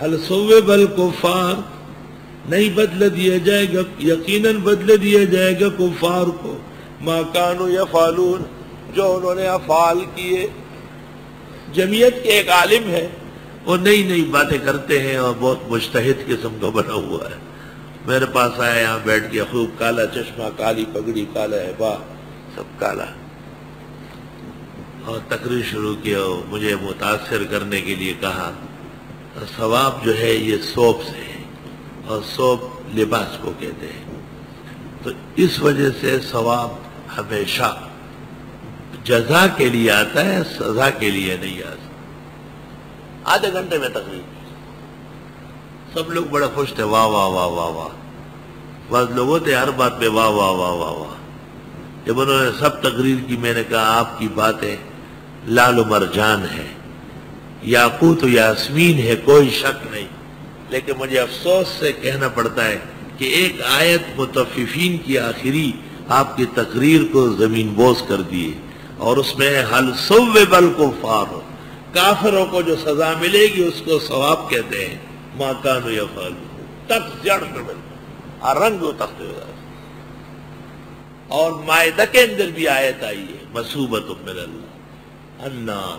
ہل ثوب الکفار، نہیں بدلہ دیا جائے گا، یقیناً بدلہ دیا جائے گا کفار کو ما کانوا یفعلون، جو انہوں نے افعال کیے۔ جمعیت کے ایک عالم ہے، وہ نئی نئی باتیں کرتے ہیں اور بہت مجتہد قسم کا بنا ہوا ہے، میرے پاس آیا، یہاں بیٹھ کے، خوب کالا چشمہ، کالی پگڑی، کالا ہے سب کالا، اور تقریر شروع کیا، مجھے متاثر کرنے کے لیے کہا ثواب جو ہے یہ صوب سے ہے، اور صوب لباس کو کہتے ہیں، تو اس وجہ سے ثواب ہمیشہ جزا کے لیے آتا ہے، سزا کے لیے نہیں آتا۔ آدھے گھنٹے میں تقریر کی، سب لوگ بڑے خوش تھے، واہ واہ واہ واہ واہ، بعض لوگوں تھے ہر بات پہ واہ واہ واہ واہ واہ۔ جب انہوں نے سب تقریر کی، میں نے کہا آپ کی باتیں لال و مرجان ہے، یاقوت و یاسمین ہے، کوئی شک نہیں، لیکن مجھے افسوس سے کہنا پڑتا ہے کہ ایک آیت مطففین کی آخری آپ کی تقریر کو زمین بوس کر دیے، اور اس میں حل ثوب الکفار، کافروں کو جو سزا ملے گی اس کو ثواب کہتے ہیں، ما کانوا یفعلون، تخت جڑ کر رنگ و تخت۔ اور مائدہ کے اندر بھی آیت آئی ہے، مثوبۃ من اللہ، النار،